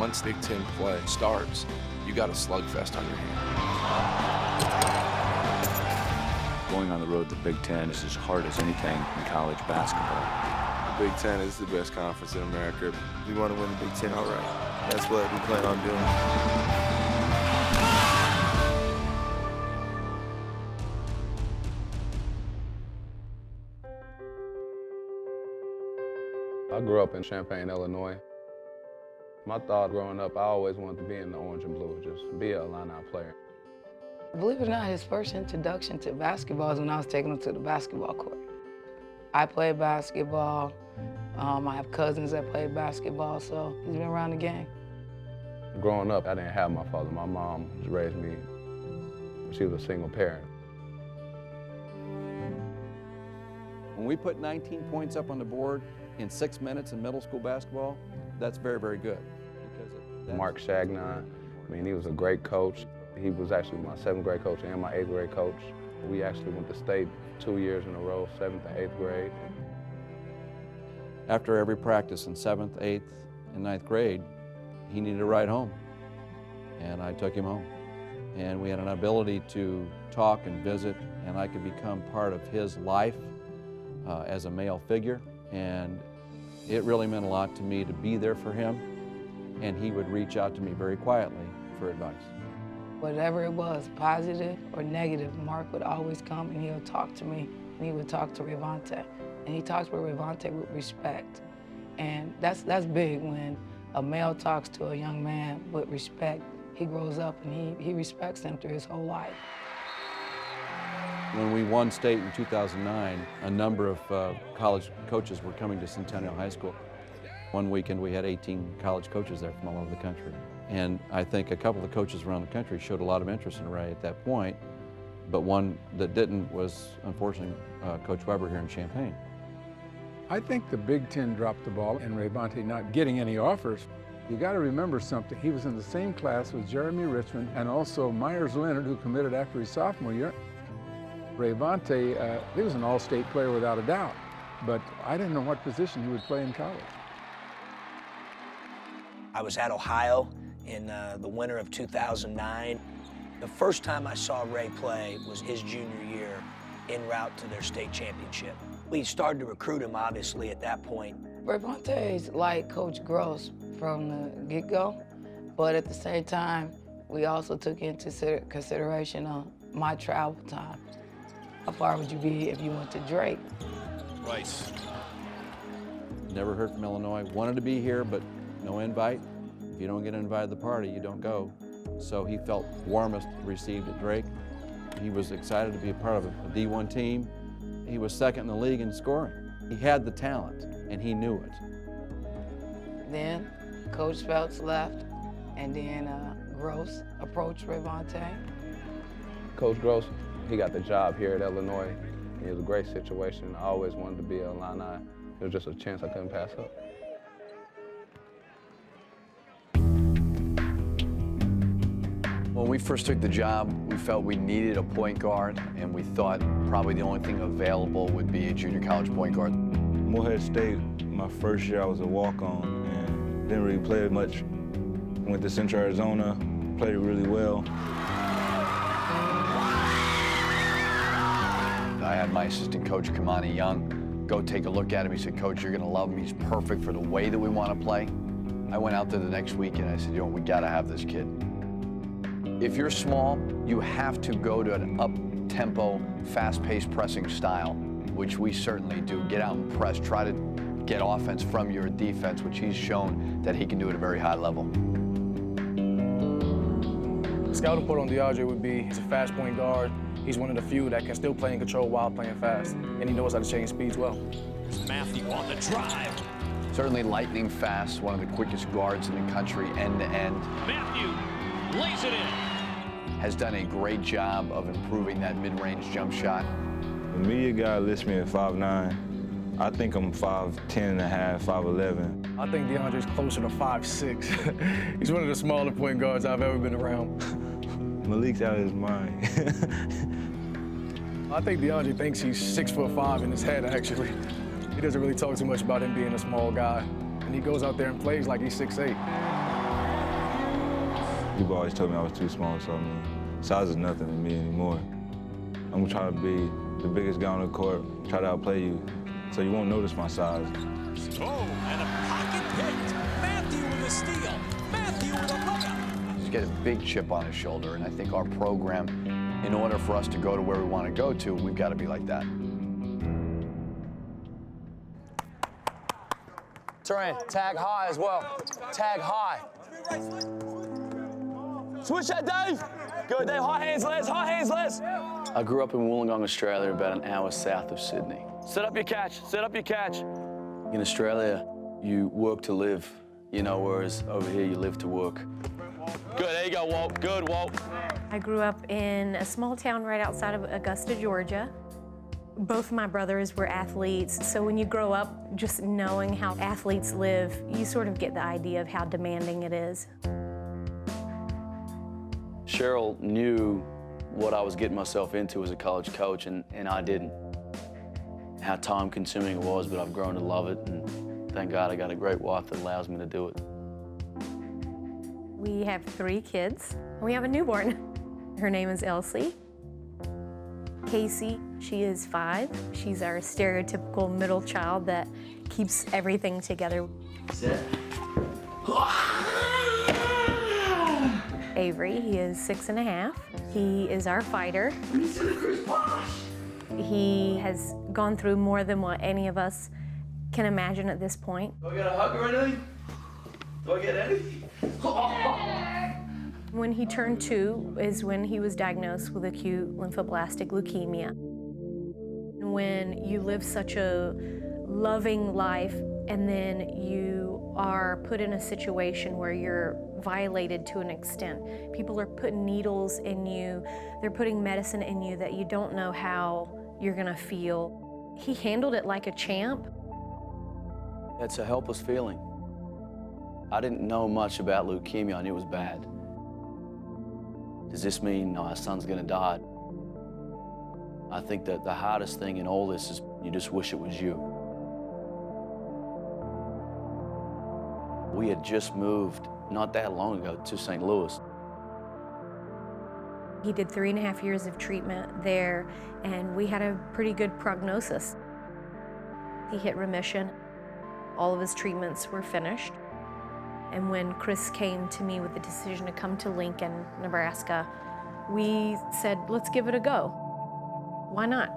once Big Ten play starts, you got a slugfest on your hands. Going on the road to Big Ten is as hard as anything in college basketball. The Big Ten is the best conference in America. We want to win the Big Ten outright. That's what we plan on doing. I grew up in Champaign, Illinois. My thought growing up, I always wanted to be in the orange and blue, just be an Illini player. Believe it or not, his first introduction to basketball is when I was taking him to the basketball court. I played basketball. I have cousins that play basketball, so he's been around the game. Growing up, I didn't have my father. My mom raised me. She was a single parent. When we put 19 points up on the board in 6 minutes in middle school basketball, that's very, very good. Mark Shagnon, I mean, he was a great coach. He was actually my 7th grade coach and my 8th grade coach. We actually went to state 2 years in a row, 7th and 8th grade. After every practice in 7th, 8th, and 9th grade, he needed a ride home. And I took him home. And we had an ability to talk and visit, and I could become part of his life as a male figure. And it really meant a lot to me to be there for him, and he would reach out to me very quietly for advice. Whatever it was, positive or negative, Mark would always come and he'll talk to me, and he would talk to Rayvonte. And he talks with Rayvonte with respect. And that's big when a male talks to a young man with respect. He grows up and he respects him through his whole life. When we won state in 2009, a number of college coaches were coming to Centennial High School. One weekend we had 18 college coaches there from all over the country. And I think a couple of the coaches around the country showed a lot of interest in Ray at that point, but one that didn't was, unfortunately, Coach Weber here in Champaign. I think the Big Ten dropped the ball and Rayvonte not getting any offers. You got to remember something. He was in the same class with Jeremy Richmond and also Myers Leonard, who committed after his sophomore year. Rayvonte, he was an all-state player without a doubt, but I didn't know what position he would play in college. I was at Ohio in the winter of 2009. The first time I saw Ray play was his junior year en route to their state championship. We started to recruit him, obviously, at that point. Rayvonte's like Coach Gross from the get-go, but at the same time, we also took into consideration my travel time. How far would you be if you went to Drake? Rice. Never heard from Illinois. Wanted to be here, but no invite. If you don't get invited to the party, you don't go. So he felt warmest received at Drake. He was excited to be a part of a D1 team. He was second in the league in scoring. He had the talent, and he knew it. Then Coach Phelps left, and then Gross approached Rayvonte. Coach Gross, he got the job here at Illinois. It was a great situation. I always wanted to be an Illini. It was just a chance I couldn't pass up. When we first took the job, we felt we needed a point guard, and we thought probably the only thing available would be a junior college point guard. Morehead State, my first year I was a walk-on and didn't really play much. Went to Central Arizona, played really well. I had my assistant coach, Kamani Young, go take a look at him. He said, Coach, you're gonna love him. He's perfect for the way that we want to play. I went out there the next week and I said, we gotta have this kid. If you're small, you have to go to an up-tempo, fast-paced pressing style, which we certainly do. Get out and press, try to get offense from your defense, which he's shown that he can do at a very high level. The scouting report on DeAndre would be he's a fast point guard. He's one of the few that can still play in control while playing fast, and he knows how to change speeds well. Mathieu on the drive. Certainly lightning fast, one of the quickest guards in the country, end-to-end. Mathieu lays it in. Has done a great job of improving that mid-range jump shot. The media guy lists me at 5'9". I think I'm 5'10 and a half, 5'11". I think DeAndre's closer to 5'6". He's one of the smaller point guards I've ever been around. Malik's out of his mind. I think DeAndre thinks he's 6'5" in his head, actually. He doesn't really talk too much about him being a small guy. And he goes out there and plays like he's 6'8". People always told me I was too small, so I mean, size is nothing to me anymore. I'm gonna try to be the biggest guy on the court, try to outplay you, so you won't notice my size. Oh, and a pocket picked. Mathieu with a steal. Mathieu with a layup. He's got a big chip on his shoulder, and I think our program, in order for us to go to where we want to go to, we've got to be like that. Turan, tag high as well. Tag high. Switch that, Dave. Good, Dave. High hands, Les. High hands, Les. I grew up in Wollongong, Australia, about an hour south of Sydney. Set up your catch. Set up your catch. In Australia, you work to live, you know, whereas over here you live to work. Good, there you go, Walt. Good, Walt. I grew up in a small town right outside of Augusta, Georgia. Both of my brothers were athletes, so when you grow up just knowing how athletes live, you sort of get the idea of how demanding it is. Cheryl knew what I was getting myself into as a college coach, and I didn't. How time-consuming it was, but I've grown to love it, and thank God I got a great wife that allows me to do it. We have 3 kids. We have a newborn. Her name is Elsie. Casey, she is 5. She's our stereotypical middle child that keeps everything together. Sit. Avery, he is 6½. He is our fighter. He has gone through more than what any of us can imagine at this point. Do I get a hug or anything? Do I get anything? When he turned 2 is when he was diagnosed with acute lymphoblastic leukemia. When you live such a loving life and then you are put in a situation where you're violated to an extent. People are putting needles in you, they're putting medicine in you that you don't know how you're gonna feel. He handled it like a champ. It's a helpless feeling. I didn't know much about leukemia. I knew it was bad. Does this mean our son's gonna die? I think that the hardest thing in all this is you just wish it was you. We had just moved not that long ago to St. Louis. He did 3.5 years of treatment there, and we had a pretty good prognosis. He hit remission. All of his treatments were finished. And when Chris came to me with the decision to come to Lincoln, Nebraska, we said, let's give it a go. Why not?